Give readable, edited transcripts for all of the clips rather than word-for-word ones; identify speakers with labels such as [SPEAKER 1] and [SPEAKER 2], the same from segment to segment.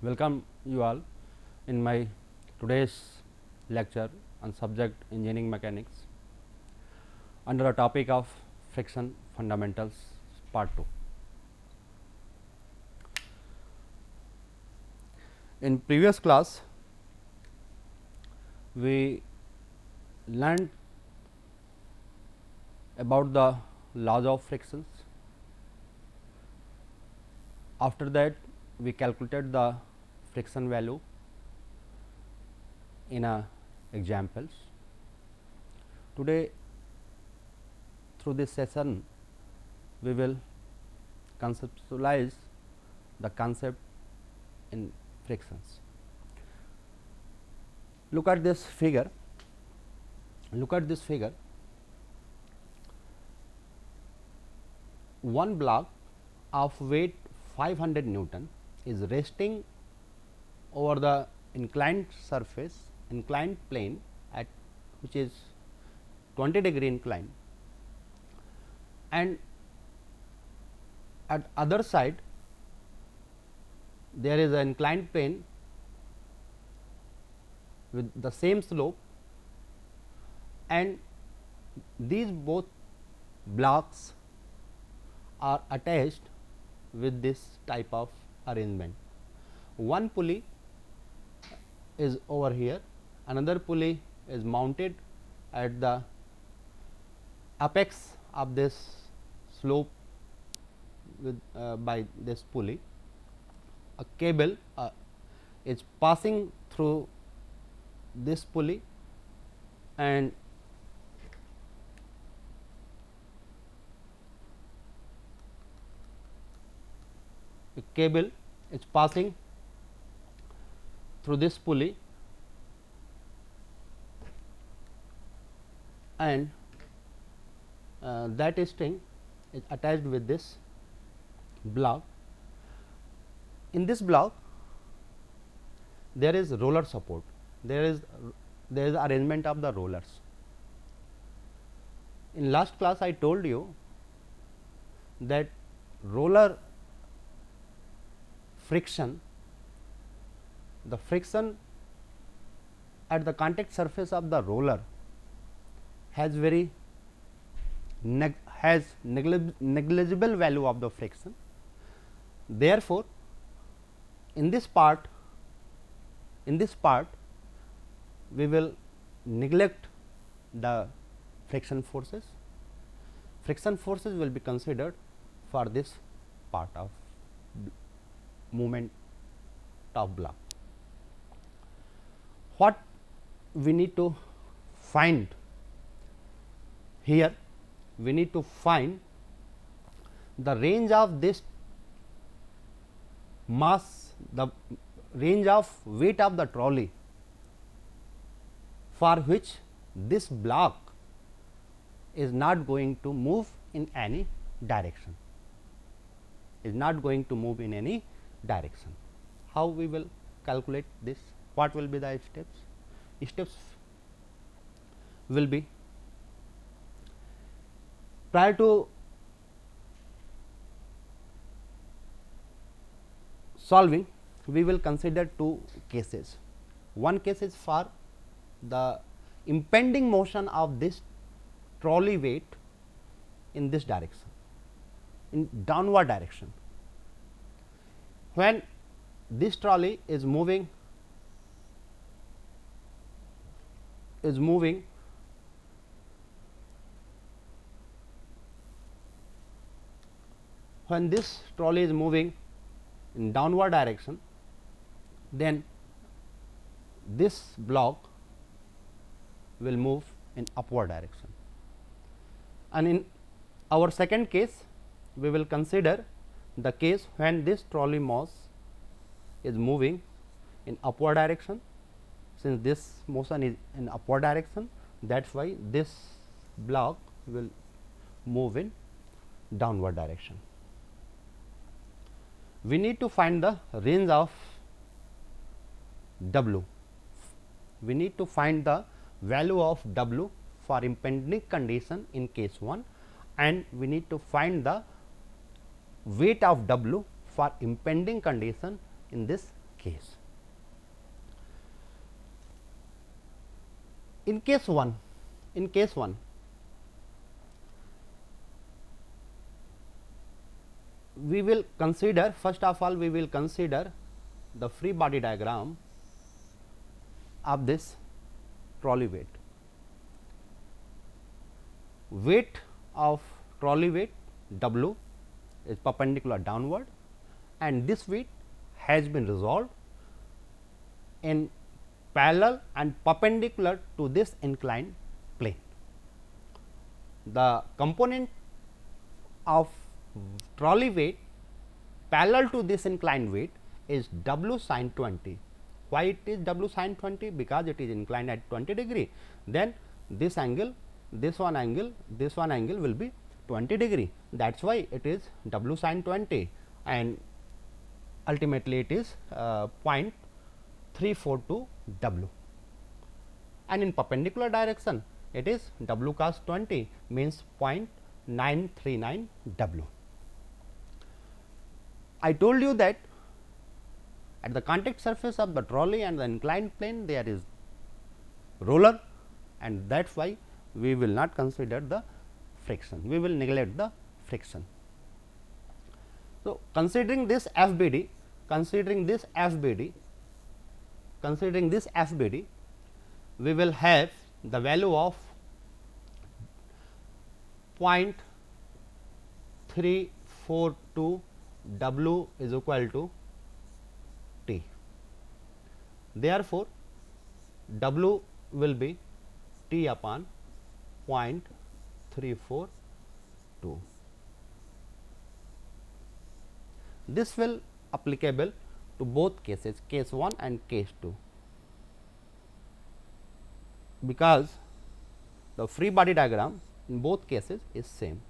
[SPEAKER 1] Welcome you all in my today's lecture on subject engineering mechanics under the topic of friction fundamentals part 2. In previous class we learned about the laws of frictions. After that we calculated the friction value in examples. Today through this session we will conceptualize the concept in frictions. Look at this figure. One block of weight 500 Newton is resting over the inclined plane at which is 20-degree incline, and at other side there is an inclined plane with the same slope, and these both blocks are attached with this type of arrangement. One pulley is over here, another pulley is mounted at the apex of this slope with by this pulley. A cable is passing through this pulley, and a cable is passing through this pulley, and that string is attached with this block. In this block there is roller support, there is arrangement of the rollers. In last class I told you that roller friction, the friction at the contact surface of the roller has very negligible value of the friction. Therefore, in this part we will neglect the friction forces. Friction forces will be considered for this part of movement of block. What we need to find here, we need to find the range of this mass, the range of weight of the trolley for which this block is not going to move in any direction, How we will calculate this? What will be the steps? Steps will be, prior to solving we will consider two cases. One case is for the impending motion of this trolley weight in this direction, in downward direction. When this trolley is moving when this trolley is moving in downward direction, then this block will move in upward direction. And in our second case we will consider the case when this trolley mass is moving in upward direction. Since this motion is in upward direction, that is why this block will move in downward direction. We need to find the range of W. We need to find the value of W for impending condition in case 1, and we need to find the weight of W for impending condition in this case. In case 1, we will consider, first of all we will consider the free body diagram of this trolley weight. Weight of trolley weight W is perpendicular downward, and this weight has been resolved in parallel and perpendicular to this inclined plane. The component of trolley weight parallel to this inclined weight is W sin 20. Why it is W sin 20? Because it is inclined at 20 degree. Then this angle, this one angle will be 20 degree. That is why it is W sin 20, and ultimately it is 0.342 W, and in perpendicular direction it is W cos 20 means 0.939 W. I told you that at the contact surface of the trolley and the inclined plane there is roller, and that is why we will not consider the friction, we will neglect the friction. So, considering this FBD, we will have the value of 0.342 W is equal to T. Therefore, W will be T upon 0.342. This will applicable to both cases, case 1 and case 2, because the free body diagram in both cases is same.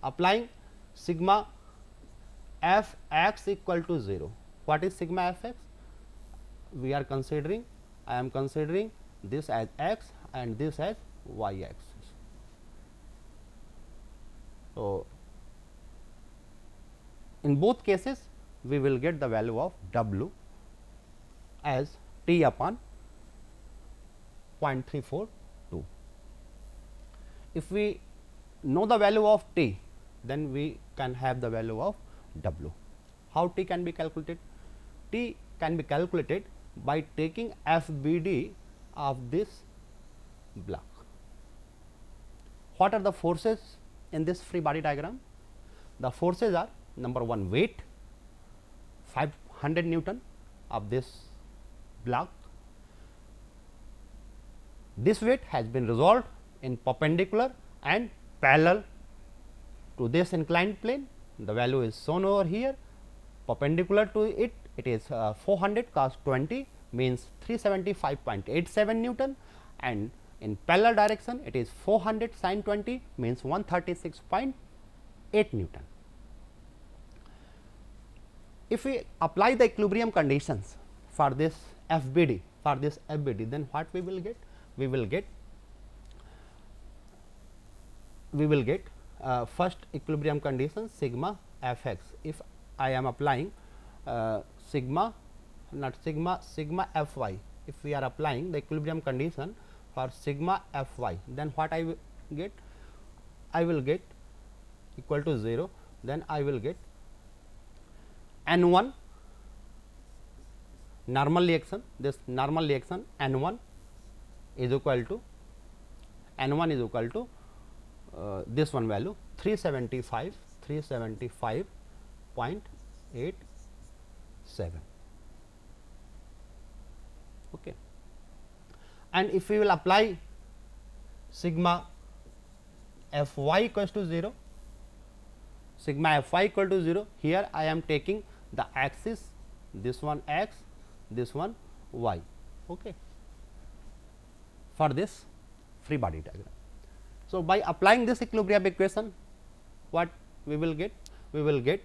[SPEAKER 1] Applying sigma f x equal to 0. What is sigma f x? We are considering, I am considering this as x and this as y axis. So, in both cases we will get the value of W as T upon 0.342. If we know the value of T, then we can have the value of W. How T can be calculated? T can be calculated by taking FBD of this block. What are the forces in this free body diagram? The forces are: number 1, weight 500 Newton of this block. This weight has been resolved in perpendicular and parallel to this inclined plane. The value is shown over here. Perpendicular to it, it is 400 cos 20 means 375.87 Newton, and in parallel direction it is 400 sin 20 means 136.8 Newton. If we apply the equilibrium conditions for this FBD, then what we will get? We will get first equilibrium condition sigma f x. If I am applying sigma f y, if we are applying the equilibrium condition for sigma f y, then what I will get? I will get equal to 0, then I will get n 1 normal reaction. This normal reaction n 1 is equal to this one value 375.87. Okay. And if we will apply sigma f y equals to 0, here I am taking the axis, this one x, this one y, okay, for this free body diagram. So, by applying this equilibrium equation, what we will get? We will get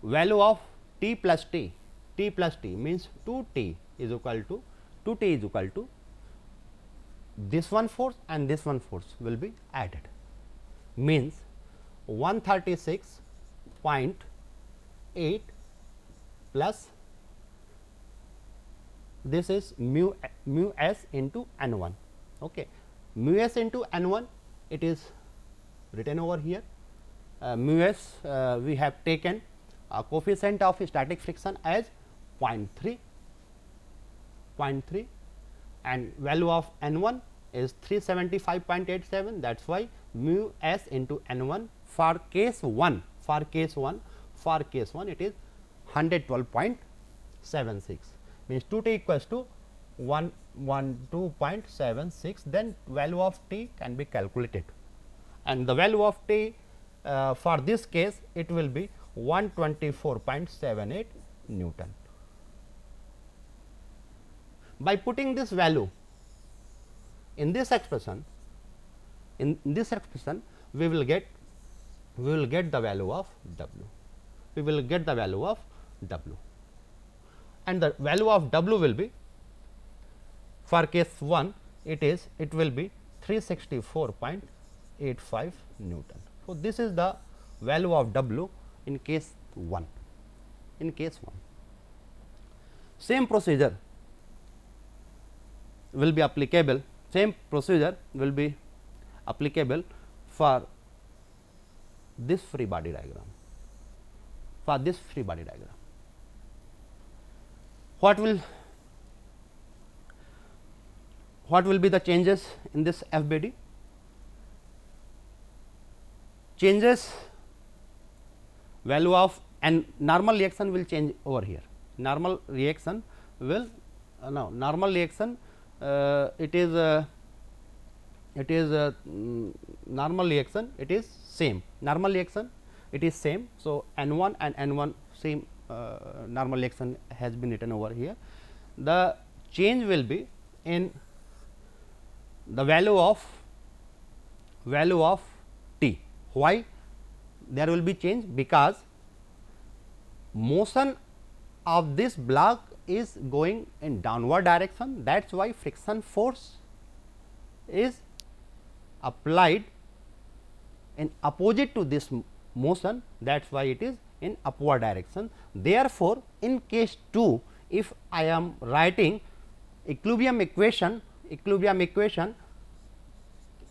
[SPEAKER 1] value of T plus T. T plus T means 2T is equal to this one force and this one force will be added, means 136.8 plus this is mu s into n1. Okay. Mu s into n1, it is written over here. Mu s, we have taken a coefficient of static friction as 0.3, and value of n1 is 375.87. that is why mu s into n1 for case 1, it is 112.76, means 2t equals to 112.76. then value of t can be calculated, and the value of t for this case it will be 124.78 Newton. By putting this value in this expression, we will get the value of W. We will get the value of W, and the value of W will be, for case 1 it will be 364.85 Newton. So, this is the value of W in case 1. Same procedure will be applicable, for this free body diagram. What will be the changes in this FBD? Changes, value of, and normal reaction will change over here. Normal reaction will it is same. So, N1 and N1 same normal reaction has been written over here. The change will be in the value of t. Why there will be change? Because motion of this block is going in downward direction, that is why friction force is applied in opposite to this motion, that is why it is in upward direction. Therefore, in case 2, if I am writing equilibrium equation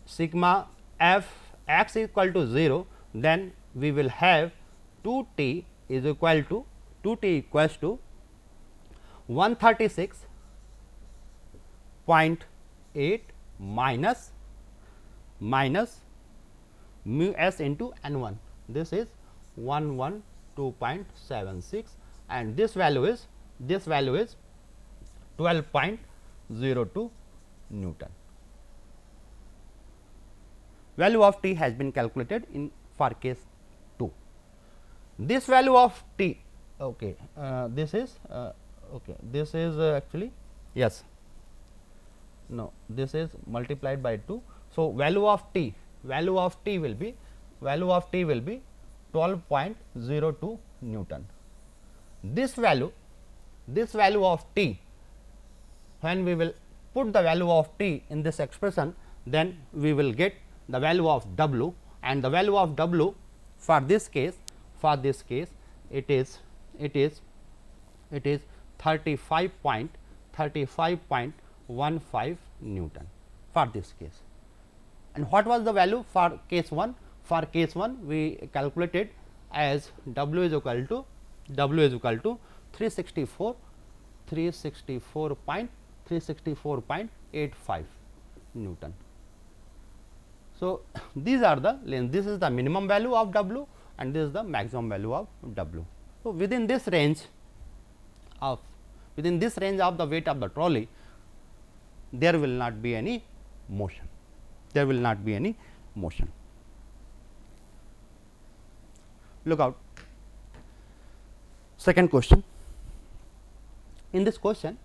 [SPEAKER 1] sigma f x equal to 0, then we will have 2t is equal to 136.8 minus mu s into n1. This is 112.76, and this value is 12.02 Newton. Value of t has been calculated in for case 2. This value of t, this is actually, yes, no, this is multiplied by 2. So, value of t will be 12.02 Newton. This value of t, when we will put the value of t in this expression, then we will get the value of W, and the value of W for this case it is 35.15 Newton for this case. And what was the value for case 1? For case 1 we calculated as W is equal to 364.85 Newton. So, these are the length, this is the minimum value of W and this is the maximum value of W. So, within this range of the weight of the trolley, there will not be any motion. Look out. Second question. In this question,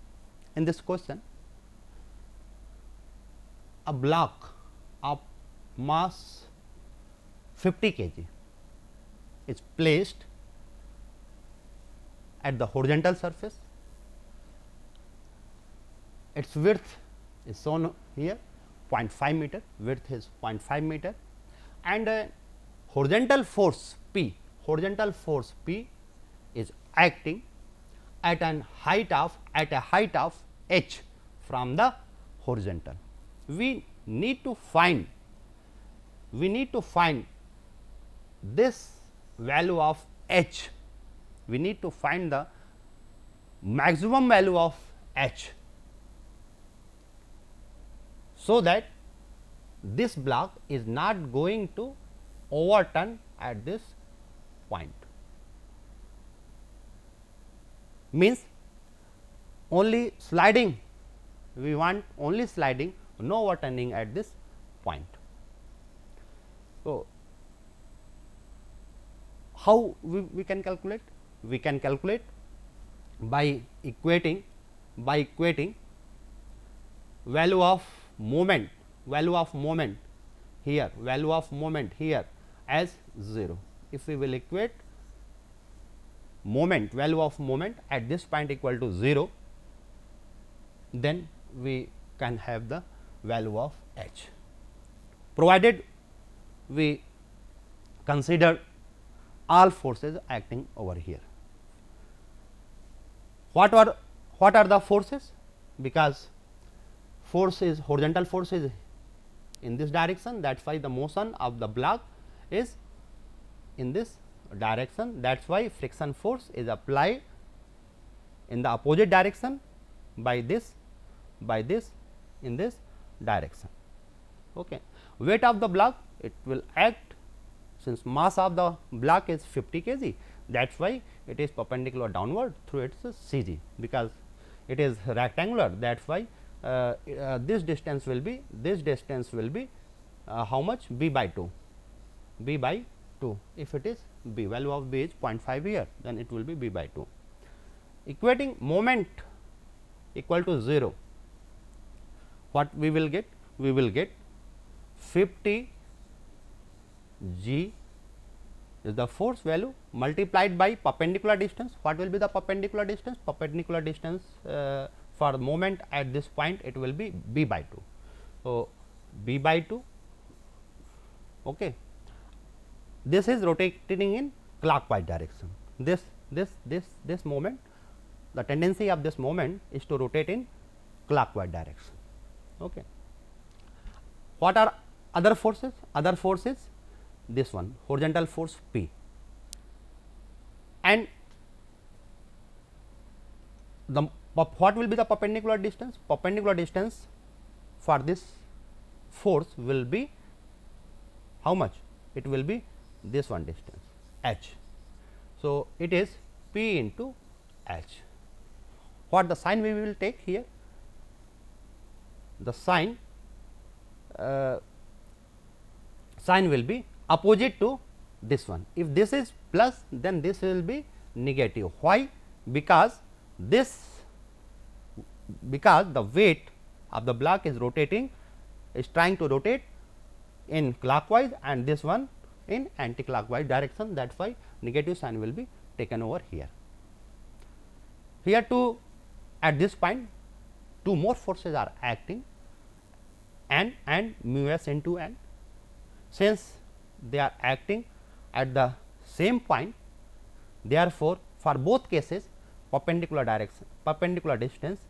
[SPEAKER 1] a block of mass 50 kg is placed at the horizontal surface. Its width is shown here 0.5 meter, width is 0.5 meter, and horizontal force P is acting at a height of h from the horizontal. We need to find this value of h, we need to find the maximum value of h, so that this block is not going to overturn at this point. Means only sliding, we want only sliding, no overturning at this point. So, how we can calculate? We can calculate by equating value of moment here, value of moment here as 0. If we will equate value of moment at this point equal to 0, then we can have the value of h, provided we consider all forces acting over here. What are the forces? Because force is horizontal force is in this direction, that is why the motion of the block is in this direction, that is why friction force is applied in the opposite direction by this in this direction. Okay. Weight of the block, it will act, since mass of the block is 50 kg, that is why it is perpendicular downward through its CG, because it is rectangular, that is why this distance will be how much? B by 2, B by 2. If it is B, value of B is 0.5 here, then it will be B by 2. Equating moment equal to 0, what we will get? We will get 50 g is the force value multiplied by perpendicular distance. What will be the perpendicular distance? Perpendicular distance for the moment at this point, it will be B by 2. So, B by 2. Okay. This is rotating in clockwise direction. This moment, the tendency of this moment is to rotate in clockwise direction. Okay. What are other forces? Other forces, this one, horizontal force P, and the what will be the perpendicular distance? Perpendicular distance for this force will be how much? It will be this one distance, h. So, it is P into h. What the sign we will take here? The sign will be opposite to this one. If this is plus, then this will be negative. Why? Because the weight of the block is trying to rotate in clockwise, and this one in anti-clockwise direction, that is why negative sign will be taken over here. Here too, at this point, two more forces are acting, N and mu s into N. Since they are acting at the same point, therefore, for both cases perpendicular distance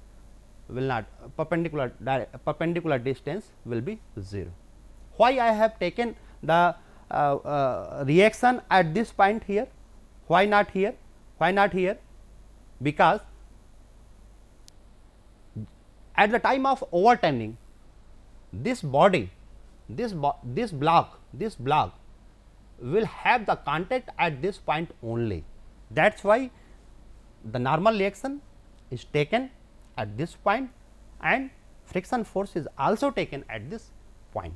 [SPEAKER 1] will not perpendicular distance will be 0. Why I have taken the reaction at this point here? Why not here? Why not here? Because at the time of overturning, this body, this block will have the contact at this point only. That is why the normal reaction is taken at this point, and friction force is also taken at this point.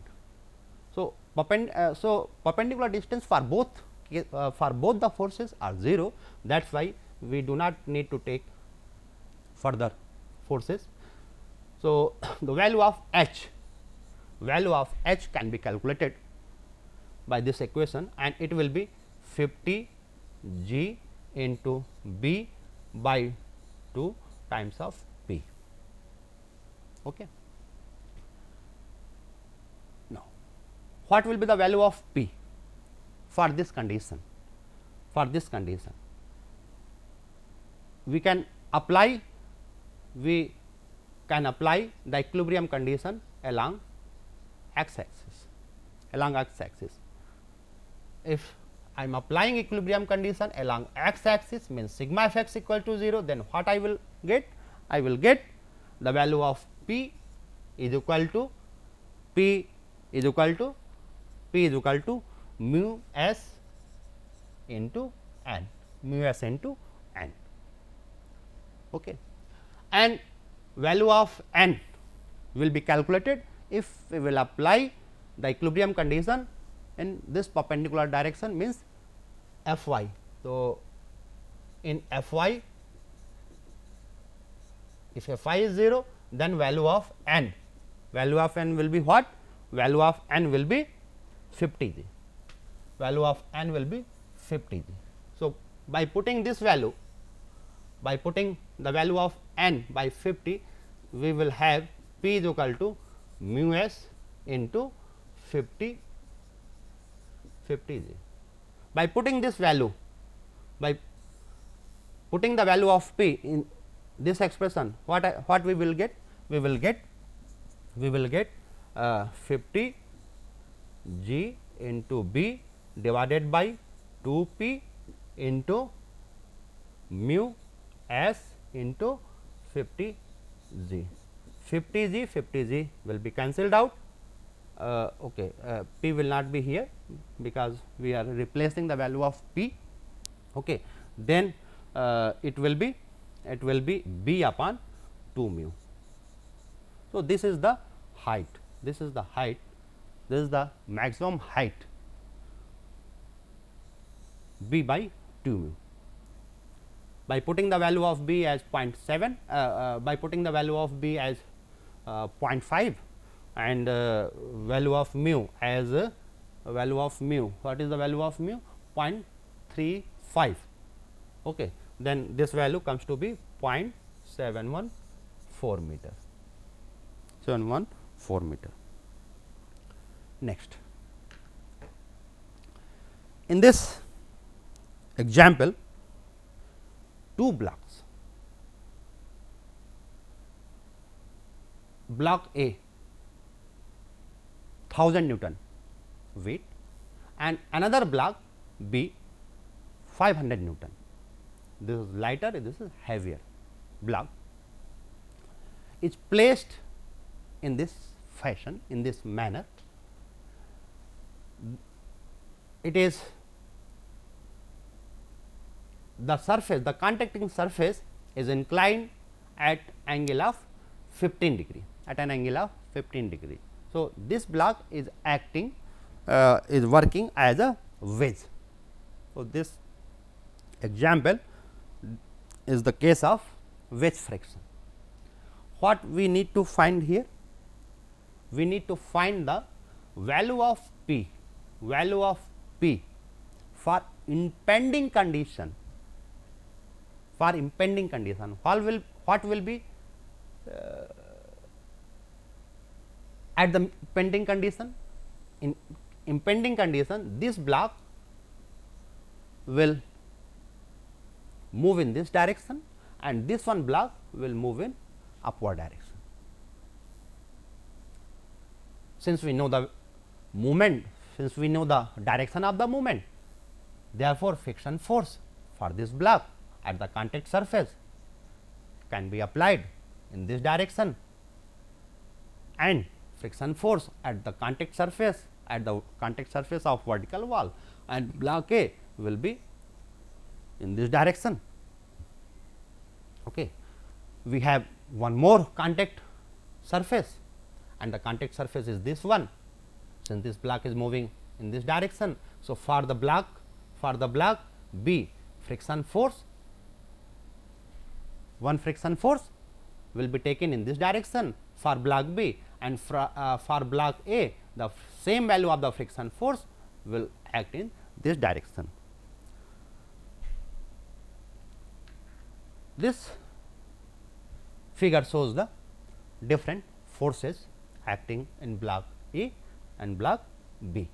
[SPEAKER 1] So, perpendicular distance for both the forces are 0. That is why we do not need to take further forces. So, the value of h can be calculated by this equation, and it will be 50 g into B by 2 times of P. Okay. Now, what will be the value of P for this condition? For this condition, we can apply, we can apply the equilibrium condition along x axis, If I am applying equilibrium condition along x axis, means sigma f x equal to 0, then what I will get? I will get the value of p is equal to mu s into n, okay. And value of n will be calculated if we will apply the equilibrium condition in this perpendicular direction, means f y. So, in f y, if f y is 0, then value of n will be what? Value of n will be 50 g. So, by putting this value, by putting the value of n by 50, we will have p is equal to mu s into 50 g. By putting this value, by putting the value of p in this expression, what we will get? We will get 50 g into b divided by 2 p into mu s into 50 g. 50 g will be cancelled out. Okay, p will not be here because we are replacing the value of p. Okay, then it will be b upon 2 mu. So, this is the height. This is the maximum height b by 2 mu. By putting the value of b as 0.7, by putting the value of b as 0.5 and value of mu as what is the value of mu? 0.35. Okay. Then this value comes to be 0.714 meter. Next, in this example, two blocks, block A 1000 Newton weight and another block B 500 Newton. This is lighter, this is heavier block, is placed in this fashion, in this manner. It is the surface, the contacting surface is inclined at angle of 15 degree, at an angle of 15 degree. So, this block is acting is working as a wedge. So, this example is the case of wedge friction. What we need to find here? We need to find the value of P for impending condition. What will be at the impending condition? In impending condition, this block will move in this direction and this one block will move in upward direction. Since we know the movement, since we know the direction of the movement, therefore, friction force for this block at the contact surface can be applied in this direction, and friction force at the contact surface of vertical wall and block A will be in this direction. Okay. We have one more contact surface and the contact surface is this one, since this block is moving in this direction. So, for the block B, friction force, one friction force will be taken in this direction for block B, and for block A the same value of the friction force will act in this direction. This figure shows the different forces acting in block A and block B.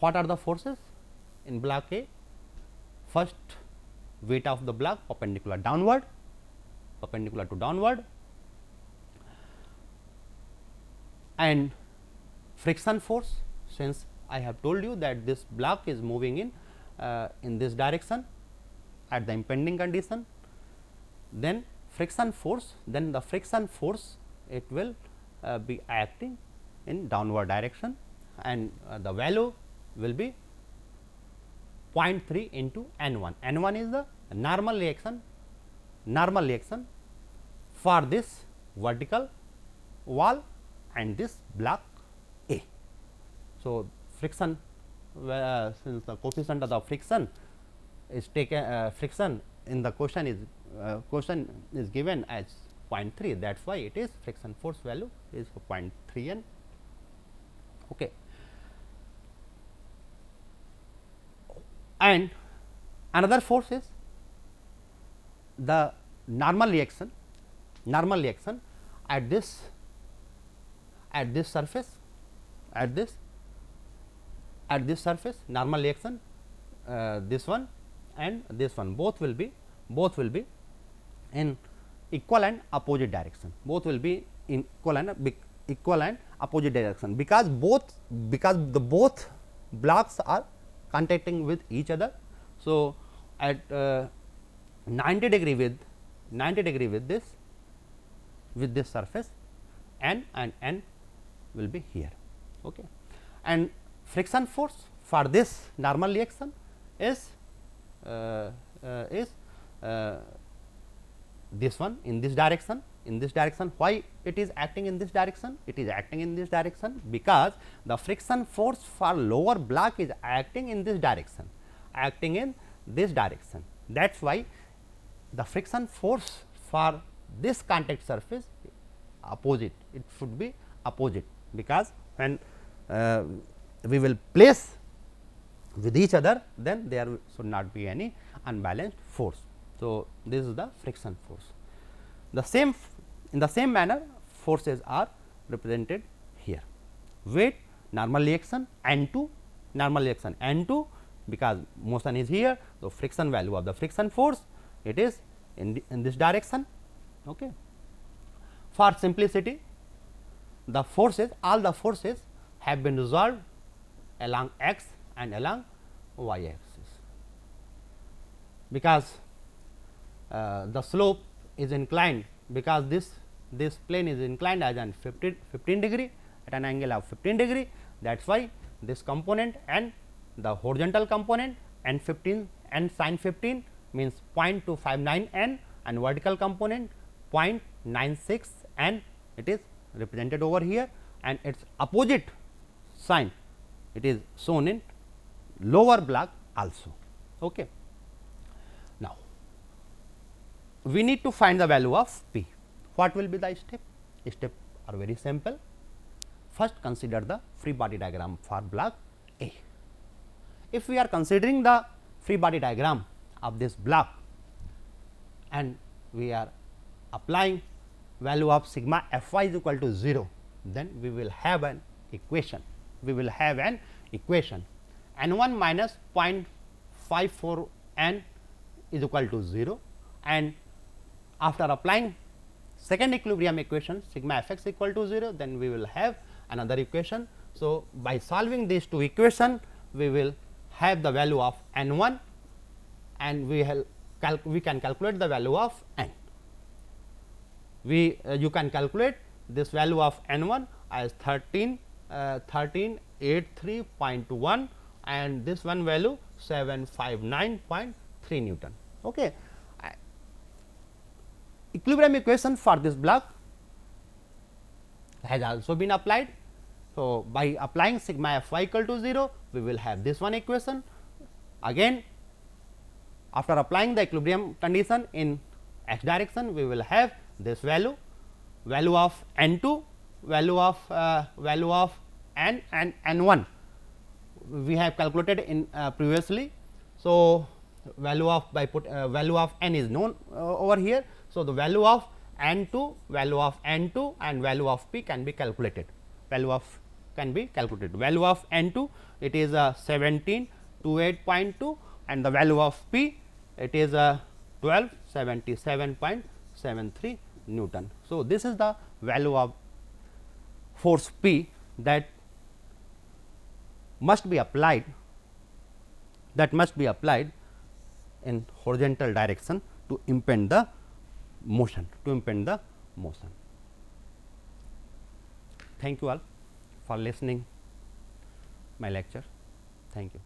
[SPEAKER 1] What are the forces in block A? First, weight of the block perpendicular downward, perpendicular to downward, and friction force, since I have told you that this block is moving in this direction at the impending condition, then friction force, then the friction force it will be acting in downward direction, and the value will be 0.3 into N1. N1 is the normal reaction for this vertical wall and this block A. So, friction since the coefficient of the friction is taken friction in the question is given as 0.3, that is why it is friction force value is 0.3 N. Okay. And another force is the normal reaction at this surface, normal reaction, this one and this one, both will be in equal and opposite direction, both will be in equal and opposite direction, because the both blocks are contacting with each other. So, at 90 degree with this surface, N and N will be here. Okay. And friction force for this normal reaction is this one in this direction. Why it is acting in this direction? It is acting in this direction because the friction force for lower block is acting in this direction, that is why the friction force for this contact surface opposite, it should be opposite, because when we will place with each other, then there should not be any unbalanced force. So, this is the friction force. In the same manner, forces are represented here. Weight, normal reaction, N2, because motion is here. So, friction value of the friction force, it is in this direction. Okay. For simplicity, all the forces have been resolved along x and along y axis, because the slope is inclined, because this plane is inclined as an 15 degree at an angle of 15 degree. That is why this component and the horizontal component n 15 n sin 15 means 0.259 n, and vertical component 0.96 n, it is represented over here, and its opposite sign it is shown in lower block also. Okay. Now, we need to find the value of P. What will be the step? Steps are very simple. First, consider the free body diagram for block A. If we are considering the free body diagram of this block and we are applying value of sigma f y is equal to 0, then we will have an equation. N 1 minus 0.54 n is equal to 0, and after applying second equilibrium equation sigma f x equal to 0, then we will have another equation. So, by solving these two equations, we will have the value of N 1, and we can calculate the value of N. You can calculate this value of N 1 as 1383.1, and this one value 759.3 Newton. Okay. Equilibrium equation for this block has also been applied. So, by applying sigma f y equal to 0, we will have this one equation. Again, after applying the equilibrium condition in x direction, we will have this value of n 2, value of n and n 1 we have calculated in previously. So, value of n is known over here. So, the value of n 2, value of n 2 and value of p can be calculated. Value of n 2, it is 1728.2, and the value of p, it is 1277.6 0.73 Newton. So, this is the value of force P that must be applied in horizontal direction to impede the motion, Thank you all for listening my lecture. Thank you.